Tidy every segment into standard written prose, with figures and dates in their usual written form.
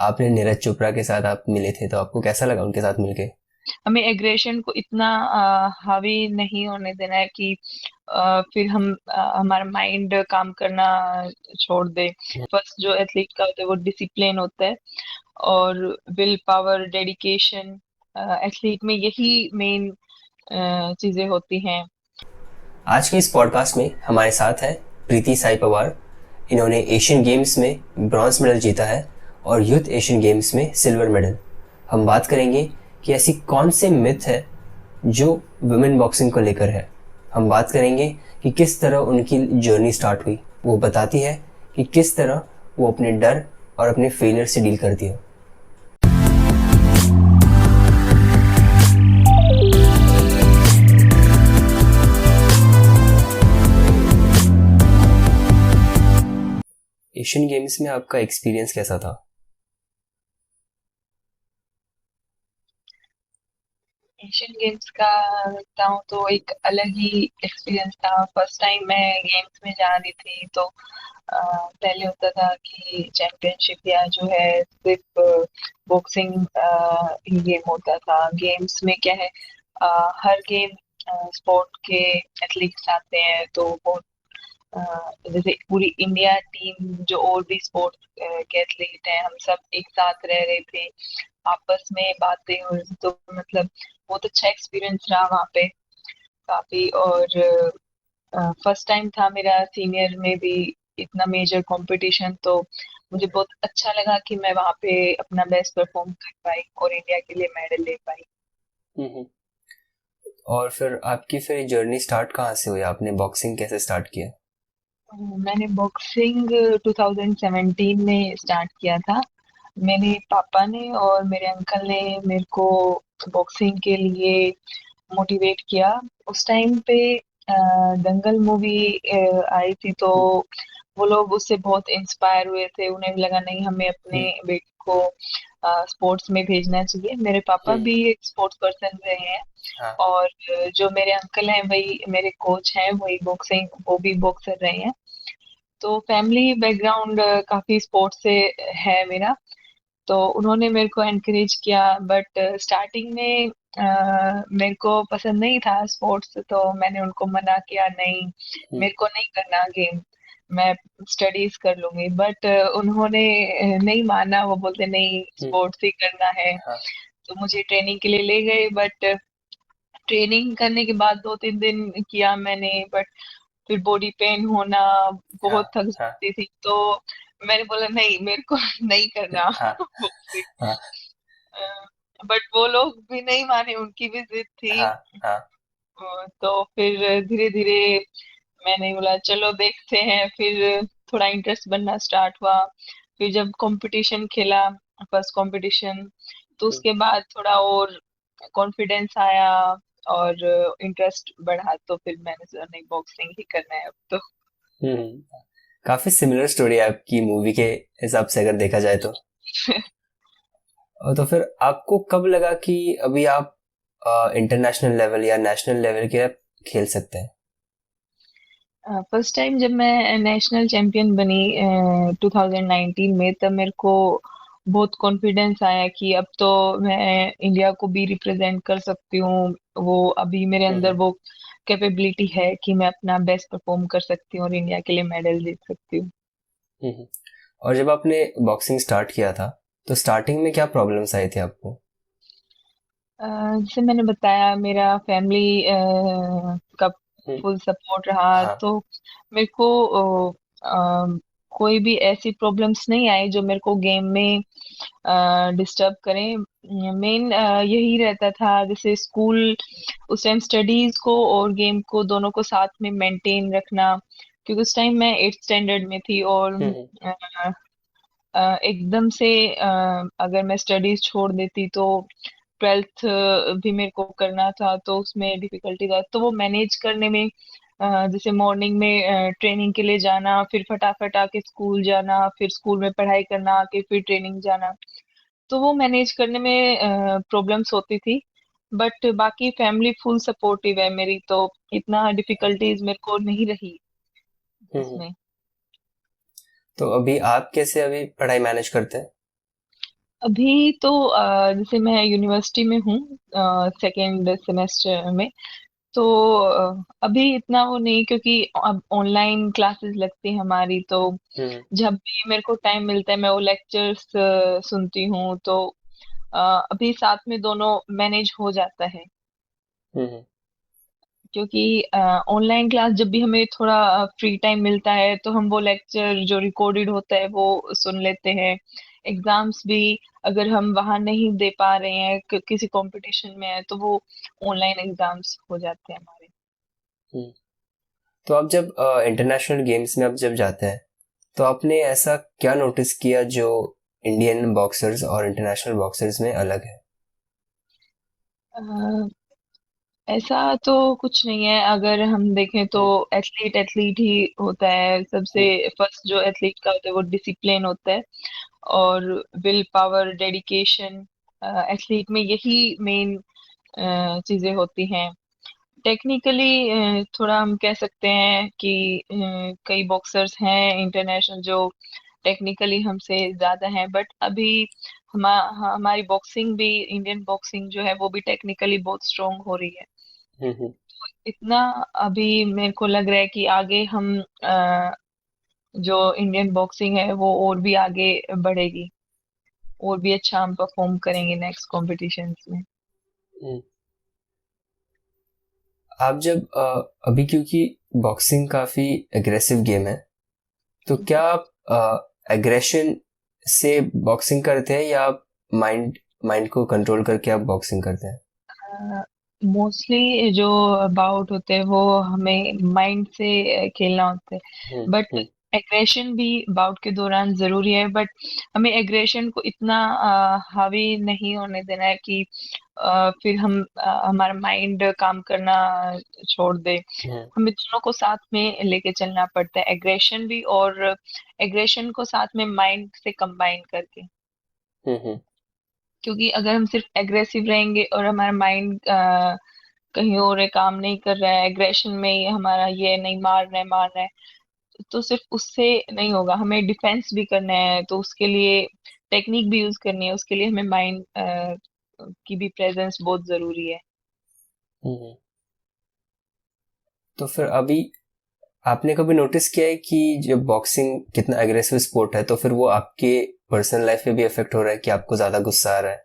आपने नीरज चोपड़ा के साथ आप मिले थे, तो आपको कैसा लगा उनके साथ मिलके? हमें एग्रेशन को इतना हावी नहीं होने देना है कि फिर हमारा माइंड काम करना छोड़ दे। फर्स्ट जो एथलीट का होता है वो डिसिप्लिन होता है, और विल पावर, डेडिकेशन। एथलीट में यही मेन चीजें होती हैं। आज के इस पॉडकास्ट में हमारे साथ है प्रीति साई पवार। इन्होंने एशियन गेम्स में ब्रॉन्ज मेडल जीता है और यूथ एशियन गेम्स में सिल्वर मेडल। हम बात करेंगे कि ऐसी कौन से मिथ है जो वुमेन बॉक्सिंग को लेकर है। हम बात करेंगे कि किस तरह उनकी जर्नी स्टार्ट हुई। वो बताती है कि किस तरह वो अपने डर और अपने फेलियर से डील करती है। एशियन गेम्स में आपका एक्सपीरियंस कैसा था? एशियन गेम्स का बताऊं तो एक अलग ही एक्सपीरियंस था। फर्स्ट टाइम मैं गेम्स में जा रही थी, तो पहले होता था कि चैंपियनशिप या जो है सिर्फ बॉक्सिंग ही गेम होता था। गेम्स में क्या है, हर गेम स्पोर्ट के एथलीट्स आते हैं, तो बहुत जैसे पूरी इंडिया टीम जो और भी स्पोर्ट के एथलीट हैं, हम सब एक साथ रह रहे थे, आपस में बातें हो रही थी। तो मतलब बहुत अच्छा एक्सपीरियंस रहा वहाँ पे काफी। और फर्स्ट टाइम था मेरा सीनियर में भी इतना मेजर कंपटीशन, तो मुझे बहुत अच्छा लगा कि मैं वहाँ पे अपना बेस्ट परफॉर्म कर पाई और इंडिया के लिए मेडल ले पाई। और फिर आपकी फिर जर्नी स्टार्ट कहाँ से हुई? आपने बॉक्सिंग कैसे स्टार्ट किया? मैंने बॉक्सिंग 2017 में स्टार्ट किया था। मेरे पापा ने और मेरे अंकल ने मेरे को बॉक्सिंग के लिए मोटिवेट किया। उस टाइम पे दंगल मूवी आई थी, तो वो लोग उससे बहुत इंस्पायर हुए थे। उन्हें भी लगा नहीं, हमें अपने बेटे को स्पोर्ट्स में भेजना चाहिए। मेरे पापा भी एक स्पोर्ट्स पर्सन रहे हैं, हाँ। और जो मेरे अंकल हैं वही मेरे कोच हैं, वही बॉक्सिंग, वो भी बॉक्सर रहे हैं। तो फैमिली बैकग्राउंड काफी स्पोर्ट्स से है मेरा। तो उन्होंने मेरे को एनकरेज किया, बट स्टार्टिंग में मेरे को पसंद नहीं था स्पोर्ट्स, तो मैंने उनको मना किया, नहीं मेरे को नहीं करना गेम, मैं स्टडीज कर लूंगी। बट उन्होंने नहीं माना, वो बोलते नहीं स्पोर्ट्स ही करना है। हाँ। तो मुझे ट्रेनिंग के लिए ले गए, बट ट्रेनिंग करने के बाद 2-3 दिन किया मैंने, बट फिर बॉडी पेन होना, हाँ। बहुत थक हाँ। जाती थी। तो मैंने बोला नहीं, मेरे को नहीं करना हाँ। बॉक्सिंग। हाँ। बट वो लोग भी नहीं माने, उनकी भी जिद थी। हाँ। हाँ। तो फिर धीरे धीरे मैंने बोला चलो देखते हैं। फिर थोड़ा इंटरेस्ट बनना स्टार्ट हुआ। फिर जब कंपटीशन खेला, फर्स्ट कंपटीशन, तो उसके बाद थोड़ा और कॉन्फिडेंस आया और इंटरेस्ट बढ़ा, तो फिर मैंने सोचा नहीं, बॉक्सिंग ही करना है अब तो। काफी सिमिलर स्टोरी है आपकी मूवी के हिसाब से अगर देखा जाए तो। और तो फिर आपको कब लगा कि अभी आप इंटरनेशनल लेवल या नेशनल लेवल के आप खेल सकते हैं? फर्स्ट टाइम जब मैं नेशनल चैंपियन बनी 2019 में, तब मेरे को बहुत कॉन्फिडेंस आया कि अब तो मैं इंडिया को भी रिप्रेजेंट कर सकती हूँ। वो अभी मेरे अंदर वो कैपेबिलिटी है कि मैं अपना बेस्ट परफॉर्म कर सकती हूँ और इंडिया के लिए मेडल जीत सकती हूँ। और जब आपने बॉक्सिंग स्टार्ट किया था, तो स्टार्टिंग में क्या प्रॉब्लम्स आई थी आपको? जैसे मैंने बताया, मेरा फैमिली का फुल सपोर्ट रहा, हाँ। तो मेरे को कोई भी ऐसी प्रॉब्लम्स नहीं आई जो मेरे को गेम में डिस्टर्ब करें। मेन यही रहता था, जैसे स्कूल उस टाइम स्टडीज को और गेम को दोनों को साथ में मेंटेन रखना। क्योंकि उस टाइम मैं 8th स्टैंडर्ड में थी, और एकदम से अगर मैं स्टडीज छोड़ देती तो 12th भी मेरे को करना था, तो उसमें डिफिकल्टी था। तो वो मैनेज करने में जैसे मॉर्निंग में ट्रेनिंग के लिए जाना, फिर फटाफट आके स्कूल जाना, फिर स्कूल में पढ़ाई करना, आके फिर ट्रेनिंग जाना, तो वो मैनेज करने में प्रॉब्लम्स होती थी। बट बाकी फैमिली फुल सपोर्टिव है मेरी, तो इतना डिफिकल्टीज मेरे को नहीं रही इसमें। तो अभी आप कैसे अभी पढ़ाई मैनेज करते हैं? अभी तो जैसे मैं यूनिवर्सिटी में हूँ, सेकेंड सेमेस्टर में। तो अभी इतना वो नहीं, क्योंकि अब ऑनलाइन क्लासेस लगती हैं हमारी, तो हम्म। जब भी मेरे को टाइम मिलता है मैं वो लेक्चर्स सुनती हूँ। तो अ, अभी साथ में दोनों मैनेज हो जाता है, हम्म। क्योंकि ऑनलाइन क्लास जब भी हमें थोड़ा फ्री टाइम मिलता है तो हम वो लेक्चर जो रिकॉर्डेड होता है वो सुन लेते हैं। एग्जाम्स भी अगर हम वहां नहीं दे पा रहे हैं, किसी कंपटीशन में है, तो वो ऑनलाइन एग्जाम्स हो जाते हैं हमारे। हम्म। तो आप जब इंटरनेशनल गेम्स में आप जब जाते हैं, तो आपने ऐसा क्या नोटिस किया जो इंडियन बॉक्सर्स और इंटरनेशनल बॉक्सर्स में अलग है? ऐसा तो कुछ नहीं है, अगर हम देखें तो हम्म। एथलीट एथलीट ही होता है। सबसे हम्म। फर्स्ट जो एथलीट का होता है वो डिसिप्लिन होता है, और विल पावर, डेडिकेशन। एथलीट में यही मेन चीजें होती हैं। टेक्निकली थोड़ा हम कह सकते हैं कि कई बॉक्सर्स हैं इंटरनेशनल जो टेक्निकली हमसे ज्यादा हैं, बट अभी हमारी बॉक्सिंग भी, इंडियन बॉक्सिंग जो है वो भी टेक्निकली बहुत स्ट्रोंग हो रही है। हम्म। इतना अभी मेरे को लग रहा है कि आगे हम जो इंडियन बॉक्सिंग है वो और भी आगे बढ़ेगी, और भी अच्छा हम परफॉर्म करेंगे नेक्स्ट कॉम्पिटिशन्स में। हम्म। आप जब अभी, क्योंकि बॉक्सिंग काफी एग्रेसिव गेम है, तो क्या आप एग्रेशन से बॉक्सिंग करते हैं या आप माइंड माइंड को कंट्रोल करके आप बॉक्सिंग करते हैं? मोस्टली जो बाउट होते हैं वो हमें माइंड से खेलना होता है, हम्म। But hmm. एग्रेशन भी बाउट के दौरान जरूरी है। बट हमें एग्रेशन को इतना हावी नहीं होने देना है कि फिर हम हमारा माइंड काम करना छोड़ दे। हम्म। हमें दोनों को साथ में लेके चलना पड़ता है, एग्रेशन भी और एग्रेशन को साथ में माइंड से कंबाइन करके। हम्म। क्योंकि अगर हम सिर्फ एग्रेसिव रहेंगे और हमारा माइंड कहीं और है, काम नहीं कर रहा है, एग्रेशन में ही हमारा ये नहीं, मार रहा है, तो सिर्फ उससे नहीं होगा, हमें डिफेंस भी करना है, तो उसके लिए टेक्निक भी यूज करनी है, उसके लिए हमें माइंड की भी प्रेजेंस बहुत जरूरी है। हम्म। तो फिर अभी आपने कभी नोटिस किया है कि जब बॉक्सिंग कितना एग्रेसिव स्पोर्ट है, तो फिर वो आपके पर्सनल लाइफ में भी इफेक्ट हो रहा है कि आपको ज्यादा गुस्सा आ रहा है?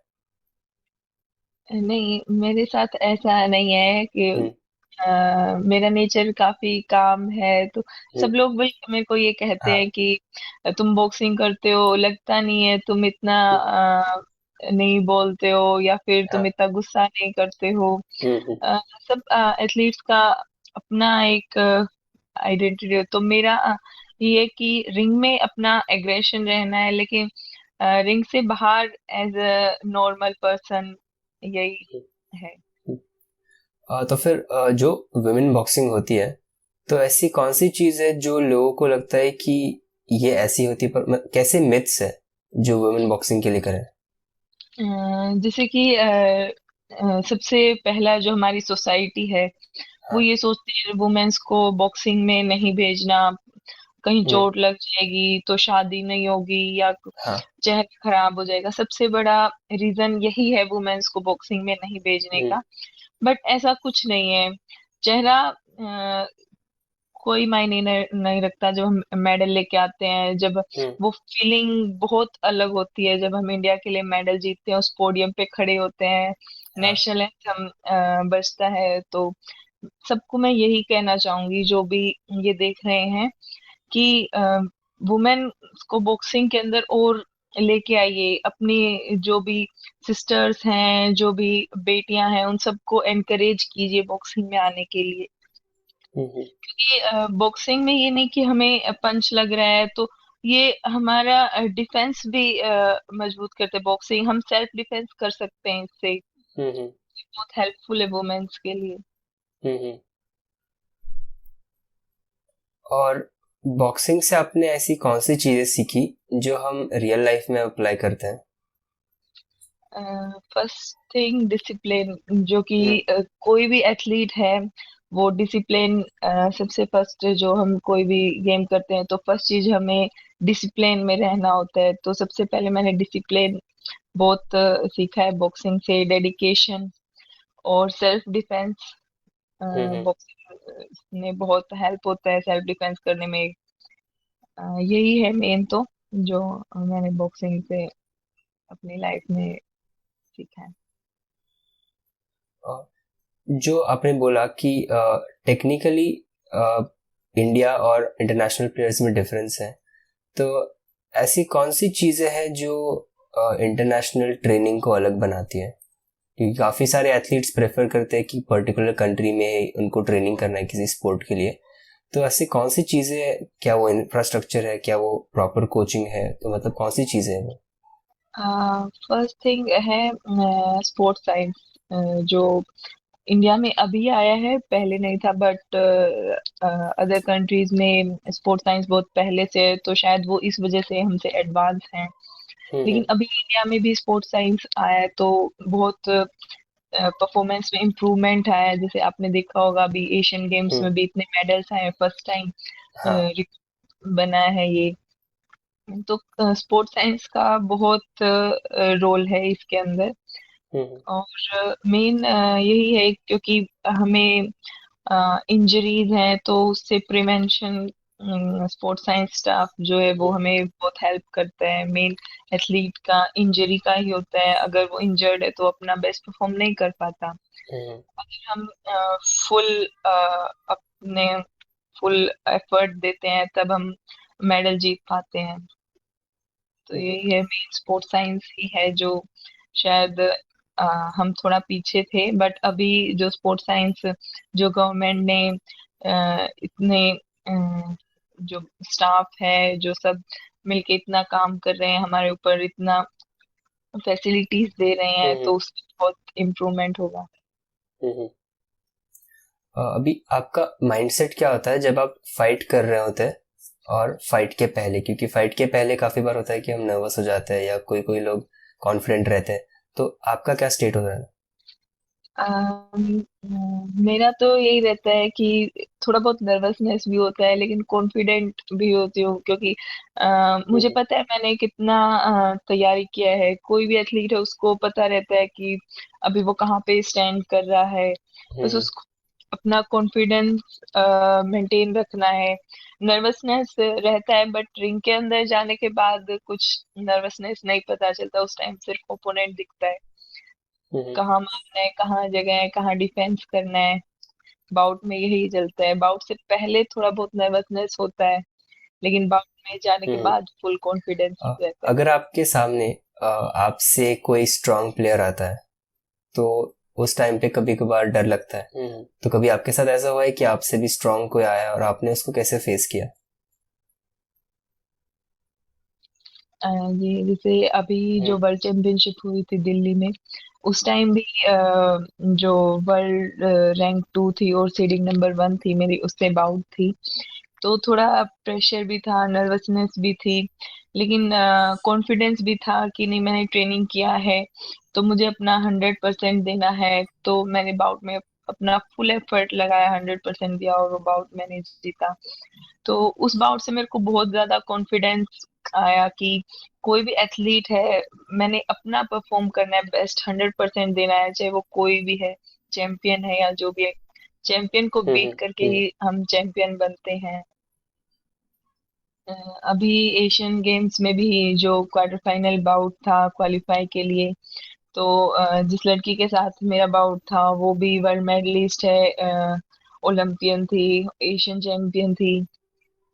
नहीं, मेरे साथ ऐसा नहीं है कि हम्म। मेरा नेचर काफी काम है, तो हम्म। सब लोग भी मेरे को ये कहते हाँ। हैं कि तुम बॉक्सिंग करते हो, लगता नहीं है तुम इतना हम्म। नहीं बोलते हो, या फिर तुम हाँ। इतना गुस्सा नहीं करते हो। हम्म। सब एथलीट्स का अपना एक आइडेंटिटी है, तो मेरा ये है कि रिंग में अपना एग्रेशन रहना है, लेकिन रिंग से बाहर एज अ नॉर्मल पर्सन यही है। हम्म। तो फिर जो वुमेन बॉक्सिंग होती है, तो ऐसी कौन सी चीज है जो लोगों को लगता है कि ये ऐसी होती है, पर कैसे मिथ्स है जो वुमेन बॉक्सिंग के लिए करें? जैसे कि सबसे पहला जो हमारी सोसाइटी है वो हाँ। ये सोचती है वुमेन्स को बॉक्सिंग में नहीं भेजना, कहीं हम्म। चोट लग जाएगी तो शादी नहीं होगी, या हाँ। चेहरा खराब हो जाएगा। सबसे बड़ा रीजन यही है वुमेन्स को बॉक्सिंग में नहीं भेजने हम्म। का। बट ऐसा कुछ नहीं है। चेहरा कोई मायने नहीं रखता। जब हम मेडल लेके आते हैं, जब हम्म। वो फीलिंग बहुत अलग होती है, जब हम इंडिया के लिए मेडल जीतते हैं, उस पोडियम पे खड़े होते हैं, हाँ। नेशनल एंथम बजता है, तो सबको मैं यही कहना चाहूंगी जो भी ये देख रहे हैं कि वुमेन को बॉक्सिंग के अंदर और लेके आइए। अपनी जो भी सिस्टर्स हैं, जो भी बेटियां हैं, उन सबको एनकरेज कीजिए बॉक्सिंग में आने के लिए। हम्म। कि बॉक्सिंग में ये नहीं कि हमें पंच लग रहा है तो ये हमारा डिफेंस भी मजबूत करते हैं। बॉक्सिंग हम सेल्फ डिफेंस कर सकते हैं इससे, हम्म। बहुत हेल्पफुल है वुमेन्स के लिए। हम्म। और बॉक्सिंग से आपने ऐसी कौन सी चीजें सीखी जो हम रियल लाइफ में अप्लाई करते हैं? फर्स्ट थिंग डिसिप्लिन, जो कि हम्म। कोई भी एथलीट है वो डिसिप्लिन सबसे फर्स्ट। जो हम कोई भी गेम करते हैं तो फर्स्ट चीज हमें डिसिप्लिन में रहना होता है, तो सबसे पहले मैंने डिसिप्लिन बहुत सीखा है बॉक्सिंग से, डेडिकेशन और सेल्फ डिफेंस। हम्म। बॉक्सिंग में बहुत हेल्प होता है सेल्फ डिफेंस करने में। यही है मेन तो जो मैंने बॉक्सिंग से अपनी लाइफ में सीखा है। और जो आपने बोला कि टेक्निकली इंडिया और इंटरनेशनल प्लेयर्स में डिफरेंस है, तो ऐसी कौन सी चीज़ें हैं जो इंटरनेशनल ट्रेनिंग को अलग बनाती है? क्योंकि काफ़ी सारे एथलीट्स प्रेफर करते हैं कि पर्टिकुलर कंट्री में उनको ट्रेनिंग करना है किसी स्पोर्ट के लिए। तो ऐसी कौन सी चीज़ें, क्या वो इंफ्रास्ट्रक्चर है, क्या वो प्रॉपर कोचिंग है, तो मतलब कौन सी चीज़ें हैं वो? फर्स्ट थिंग है स्पोर्ट्स साइंस, जो इंडिया में अभी आया है, पहले नहीं था, बट अदर कंट्रीज में स्पोर्ट्स साइंस बहुत पहले से है, तो शायद वो इस वजह से हमसे एडवांस हैं। लेकिन हम्म। अभी इंडिया में भी स्पोर्ट्स साइंस आया है, तो बहुत परफॉर्मेंस में इम्प्रूवमेंट आया है। जैसे आपने देखा होगा अभी एशियन गेम्स हम्म। में भी इतने मेडल्स आए हैं, फर्स्ट टाइम हाँ। बना है ये। तो स्पोर्ट्स साइंस का बहुत रोल है इसके अंदर। हम्म। और मेन यही है क्योंकि हमें इंजरीज हैं तो उससे प्रिवेंशन स्पोर्ट्स साइंस स्टाफ जो है वो हमें बहुत हेल्प करता है। मेन एथलीट का इंजरी का ही होता है, अगर वो इंजर्ड है तो अपना बेस्ट परफॉर्म नहीं कर पाता। हम्म। अगर हम फुल अपने फुल एफर्ट देते हैं तब हम मेडल जीत पाते हैं। तो हम्म। यही है, मेन स्पोर्ट्स साइंस ही है जो शायद हम थोड़ा पीछे थे, बट अभी जो स्पोर्ट्स साइंस जो गवर्नमेंट ने इतने जो स्टाफ है जो सब मिलके इतना काम कर रहे हैं हमारे ऊपर, इतना फैसिलिटीज दे रहे हैं, हम्म। तो उसमें बहुत इम्प्रूवमेंट होगा। हम्म। अभी आपका माइंडसेट क्या होता है जब आप फाइट कर रहे होते हैं और फाइट के पहले? क्योंकि फाइट के पहले काफी बार होता है कि हम नर्वस हो जाते हैं या कोई कोई लोग कॉन्फिडेंट रहते हैं, तो आपका क्या स्टेट हो रहा है? मेरा तो यही रहता है कि थोड़ा बहुत नर्वसनेस भी होता है लेकिन कॉन्फिडेंट भी होती हूँ, क्योंकि मुझे हम्म। पता है मैंने कितना तैयारी किया है। कोई भी एथलीट है उसको पता रहता है कि अभी वो कहाँ पे स्टैंड कर रहा है। बस हम्म। उसको अपना कॉन्फिडेंस मेंटेन रखना है। नर्वसनेस रहता है बट रिंग के अंदर जाने के बाद कुछ नर्वसनेस नहीं पता चलता, उस टाइम सिर्फ ओपोनेंट दिखता है, हम्म। कहाँ मारना है, कहाँ जगह है, कहाँ डिफेंस करना है। बाउट में यही चलता है, बाउट से पहले थोड़ा बहुत नर्वसनेस होता है लेकिन बाउट में जाने के हम्म। बाद फुल कॉन्फिडेंस रहता है। अगर आपके सामने आपसे कोई स्ट्रांग प्लेयर आता है, तो उस टाइम पे कभी कभार डर लगता है। तो कभी आपके साथ ऐसा हुआ है कि आपसे भी स्ट्रांग कोई आया और आपने उसको कैसे फेस किया? ये जैसे अभी जो हम्म। वर्ल्ड चैंपियनशिप हुई थी दिल्ली में, उस टाइम भी जो वर्ल्ड रैंक 2 थी और सीडिंग नंबर 1 थी मेरी, उससे बाउट थी। तो थोड़ा प्रेशर भी था, नर्वसनेस भी थी, लेकिन कॉन्फिडेंस भी था कि नहीं, मैंने ट्रेनिंग किया है तो मुझे अपना 100% देना है। तो मैंने बाउट में अपना फुल एफर्ट लगाया, 100% दिया और वो बाउट मैंने जीता। तो उस बाउट से मेरे को बहुत ज्यादा कॉन्फिडेंस आया कि कोई भी एथलीट है, मैंने अपना परफॉर्म करना है, बेस्ट 100% देना है, चाहे वो कोई भी है, चैंपियन है या जो भी है। चैंपियन को बीट करके हम्म। ही हम चैंपियन बनते हैं। अ, अभी एशियन गेम्स में भी जो क्वार्टर फाइनल बाउट था क्वालिफाई के लिए, तो जिस लड़की के साथ मेरा बाउट था वो भी वर्ल्ड मेडलिस्ट है, ओलंपियन थी, एशियन चैंपियन थी।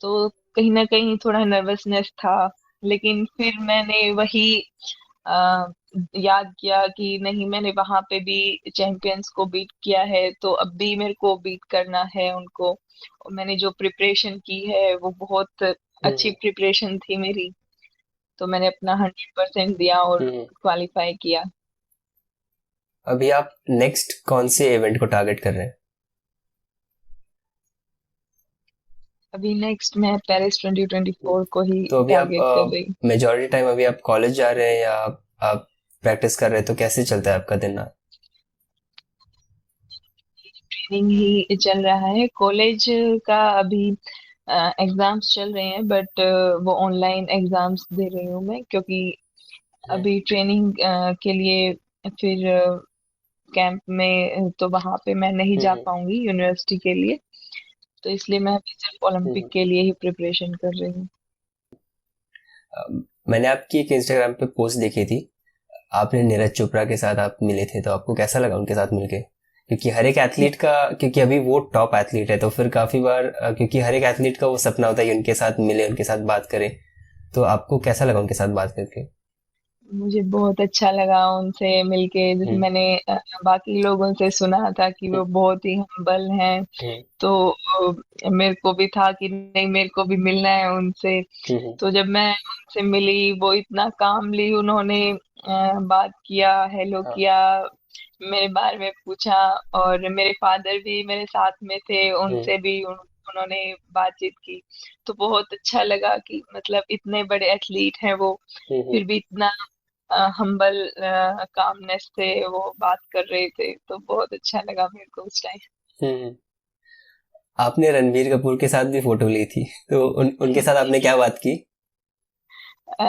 तो कहीं ना कहीं थोड़ा नर्वसनेस था, लेकिन फिर मैंने वही आ, याद किया कि नहीं, मैंने वहां पे भी चैंपियंस को बीट किया है तो अब भी मेरे को बीट करना है उनको। और मैंने जो प्रिपरेशन की है वो बहुत अच्छी हम्म। प्रिपरेशन थी मेरी, तो मैंने अपना 100% दिया और हम्म। क्वालिफाई किया। अभी आप नेक्स्ट कौन से इवेंट को टारगेट कर रहे हैं? अभी नेक्स्ट मैं पेरिस 2024 को ही तो अभी आप टारगेट कर रही हूँ। मेजोरिटी टाइम अभी आप कॉलेज जा रहे हैं या आप प्रैक्टिस कर रहे हैं, तो कैसे चलता है आपका दिन? ट्रेनिंग ही चल रहा है, कॉलेज का अभी एग्जाम्स चल रहे हैं, बट वो ऑनलाइन एग्जाम्स दे रही हूँ मैं, क्योंकि हम्म। अभी ट्रेनिंग के लिए फिर कैंप में, तो वहां पे मैं नहीं जा हम्म। पाऊंगी यूनिवर्सिटी के लिए। तो इसलिए मैं अभी सिर्फ ओलंपिक हम्म। के लिए ही प्रिपरेशन कर रही हूँ। मैंने आपकी एक इंस्टाग्राम पे पोस्ट देखी थी, आपने नीरज चोपड़ा के साथ आप मिले थे, तो आपको कैसा लगा उनके साथ मिलके? क्योंकि हर एक एथलीट का, क्योंकि अभी वो टॉप एथलीट है, तो फिर काफी बार क्योंकि हर एक एथलीट का वो सपना होता है कि उनके साथ मिले, उनके साथ बात करे। तो आपको कैसा लगा उनके साथ बात करके? मुझे बहुत अच्छा लगा उनसे मिलके। जैसे हम्म। मैंने बाकी लोगों से सुना था कि वो बहुत ही हम्बल हैं, हम्म। तो मेरे को भी था कि नहीं, मेरे को भी मिलना है उनसे। हम्म। तो जब मैं उनसे मिली, वो इतना कामली उन्होंने बात किया, हेलो हाँ। किया, मेरे बारे में पूछा। और मेरे फादर भी मेरे साथ में थे, हम्म। उनसे भी उन्होंने बातचीत की। तो बहुत अच्छा लगा कि मतलब इतने बड़े एथलीट हैं वो, हम्म। फिर भी इतना हम्बल कामनेस से वो बात कर रहे थे। तो बहुत अच्छा लगा मेरे को उस टाइम। हम्म। आपने रणबीर कपूर के साथ भी फोटो ली थी, तो उनके साथ आपने क्या बात की? अ,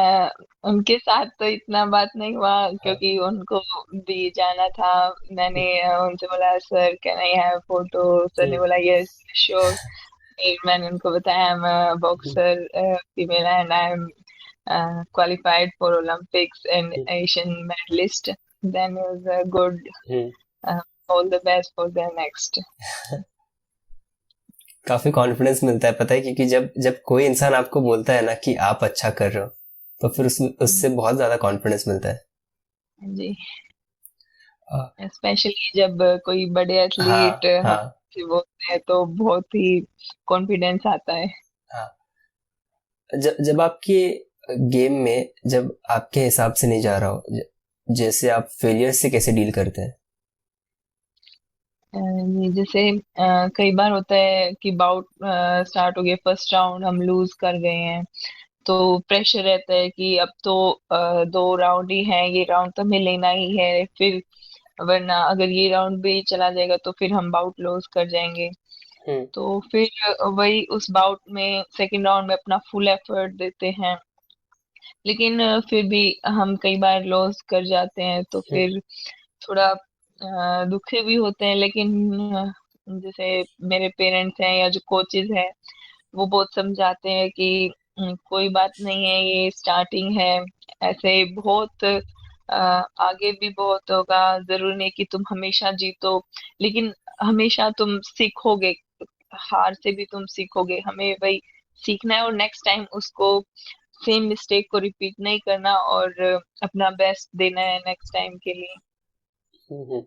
उनके साथ तो इतना बात नहीं हुआ, हाँ। क्योंकि उनको भी जाना था। मैंने उनसे बोला, sir can I have photo? Sir ने हम्म। बोला यस श्योर। फिर मैंने उनको बताया, I am boxer female and I am qualified for Olympics and hmm. Asian medalist. Then it was a good, hmm. uh, all the best for the next. काफी confidence मिलता है, पता है, क्योंकि जब जब कोई इंसान आपको बोलता है ना कि आप अच्छा कर रहे हो, तो फिर उससे बहुत ज्यादा कॉन्फिडेंस मिलता है। जी, अ, स्पेशली जब कोई बड़े एथलीट हाँ। हाँ। हमसे बोलते हैं तो बहुत ही कॉन्फिडेंस आता है। हाँ। जब आपके गेम में, जब आपके हिसाब से नहीं जा रहा हो, जैसे आप फेलियर से कैसे डील करते हैं? ये जैसे कई बार होता है कि बाउट स्टार्ट हो गया, फर्स्ट राउंड हम लूज कर गए हैं, तो प्रेशर रहता है कि अब तो 2 राउंड ही हैं, ये राउंड तो हमें लेना ही है। फिर वरना अगर ये राउंड भी चला जाएगा तो फिर हम बाउट लॉस कर जाएंगे। हम्म। तो फिर वही उस बाउट में सेकंड राउंड में अपना फुल एफर्ट देते हैं। लेकिन फिर भी हम कई बार लॉस कर जाते हैं, तो हम्म। फिर थोड़ा दुखी भी होते हैं। लेकिन जैसे मेरे पेरेंट्स हैं या जो कोचेज हैं, वो बहुत समझाते हैं कि कोई बात नहीं है, ये स्टार्टिंग है। ऐसे बहुत आगे भी बहुत होगा। जरूरी नहीं कि तुम हमेशा जीतो, लेकिन हमेशा तुम सीखोगे। हार से भी तुम सीखोगे, हमें वही सीखना है और नेक्स्ट टाइम उसको सेम मिस्टेक को रिपीट नहीं करना, और अपना बेस्ट देना है नेक्स्ट टाइम के लिए। हम्म।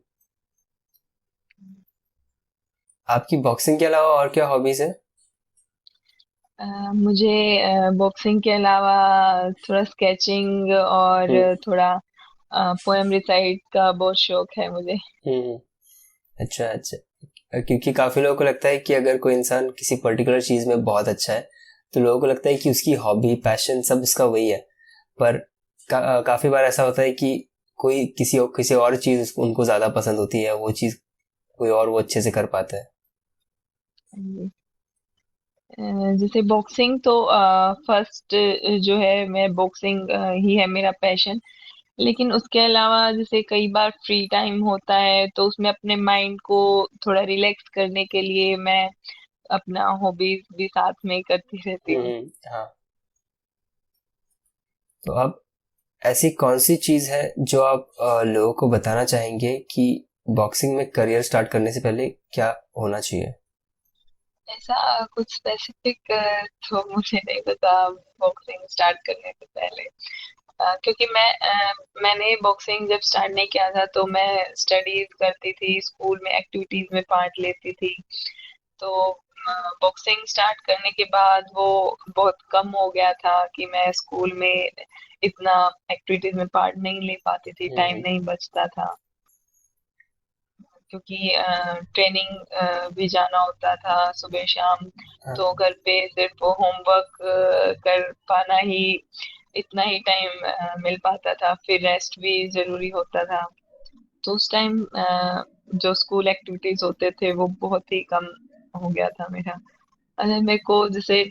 आपकी बॉक्सिंग के अलावा और क्या हॉबीज है? मुझे बॉक्सिंग के अलावा थोड़ा स्केचिंग और हम्म। थोड़ा पोएम रिसाइट का बहुत शौक है मुझे। हम्म। अच्छा, अच्छा। क्योंकि काफी लोगों को लगता है कि अगर कोई इंसान किसी पर्टिकुलर चीज में बहुत अच्छा है, तो लोगों को लगता है कि उसकी हॉबी, पैशन सब उसका वही है। पर काफी बार ऐसा होता है कि कोई किसी और चीज उनको ज्यादा पसंद होती है, वो चीज कोई और वो अच्छे से कर पाता है। जैसे बॉक्सिंग तो फर्स्ट जो है, मैं बॉक्सिंग ही है मेरा पैशन। लेकिन उसके अलावा जैसे कई बार फ्री टाइम होता है, तो उसमें अपने माइंड को थोड़ा रिलैक्स करने के लिए मैं अपना हॉबीज भी साथ में करती रहती हूँ। हाँ। तो अब ऐसी कौन सी चीज है जो आप लोगों को बताना चाहेंगे कि बॉक्सिंग में करियर स्टार्ट करने से पहले क्या होना चाहिए? ऐसा कुछ स्पेसिफिक तो मुझे नहीं पता बॉक्सिंग स्टार्ट करने से पहले। क्योंकि मैंने बॉक्सिंग जब स्टार्ट नहीं किया था, तो मैं स्टडीज करती थी, स्कूल में एक्टिविटीज में पार्ट लेती थी। तो बॉक्सिंग स्टार्ट करने के बाद वो बहुत कम हो गया था कि मैं स्कूल में इतना एक्टिविटीज में पार्ट नहीं ले पाती थी, टाइम हम्म। नहीं बचता था। क्योंकि ट्रेनिंग भी जाना होता था सुबह शाम। हाँ। तो घर पे सिर्फ होमवर्क कर पाना ही, इतना ही टाइम मिल पाता था। फिर रेस्ट भी जरूरी होता था। तो उस टाइम जो स्कूल एक्टिविटीज होते थे वो बहुत ही कम हो गया था मेरा। अगर मेरे को जैसे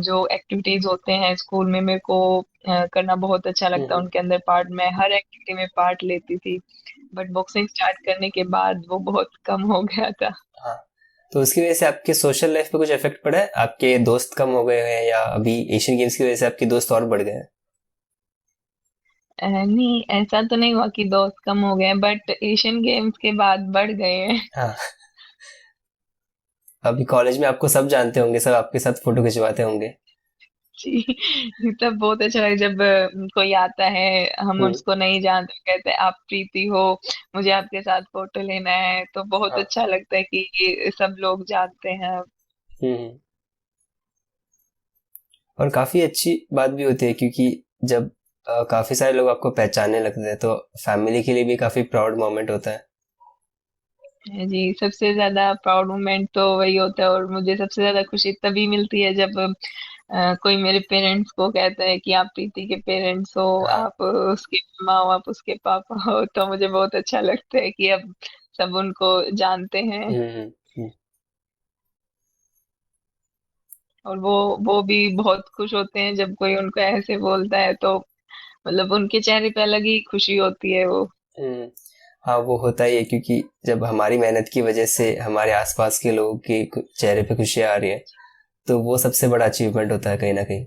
जो एक्टिविटीज होते हैं स्कूल में, मेरे को करना बहुत अच्छा लगता है। हम्म। उनके अंदर पार्ट, मैं हर एक्टिविटी में पार्ट लेती थी। बट बॉक्सिंग स्टार्ट करने के बाद वो बहुत कम हो गया था। हाँ, तो उसकी वजह से आपके सोशल लाइफ पे कुछ इफेक्ट पड़ा है? आपके दोस्त कम हो गए हैं या अभी एशियन गेम्स की वजह से आपके दोस्त और बढ़ गए हैं? नहीं, ऐसा तो नहीं हुआ कि दोस्त कम हो गए, बट एशियन गेम्स के बाद बढ़ गए हैं। हाँ, अभी कॉलेज में आपको सब जानते होंगे, सब आपके साथ फोटो खिंचवाते होंगे। जी। ये तब बहुत अच्छा लगा जब कोई आता है, हम हम्म। उसको नहीं जानते, कहते हैं आप प्रीति हो, मुझे आपके साथ फोटो लेना है, तो बहुत हाँ। अच्छा लगता है कि ये सब लोग जानते हैं अब। हम्म। और काफी अच्छी बात भी होती है क्योंकि जब काफी सारे लोग आपको पहचानने लगते हैं तो फैमिली के लिए भी काफी प्राउड मोमेंट होता है। जी, सबसे ज्यादा प्राउड मोमेंट तो वही होता है, और मुझे सबसे ज्यादा खुशी तभी मिलती है जब कोई मेरे पेरेंट्स को कहता है कि आप प्रीति के पेरेंट्स हो, हाँ। आप उसके माँ हो, आप उसके पापा हो, तो मुझे बहुत अच्छा लगता है कि अब सब उनको जानते हैं। हम्म। हम्म। और वो भी बहुत खुश होते हैं जब कोई उनको ऐसे बोलता है, तो मतलब उनके चेहरे पे अलग ही खुशी होती है वो। हम्म। हाँ, वो होता ही है क्योंकि जब हमारी मेहनत की वजह से हमारे आसपास के लोगों के चेहरे पे खुशियाँ आ रही है तो वो सबसे बड़ा अचीवमेंट होता है कहीं ना कहीं।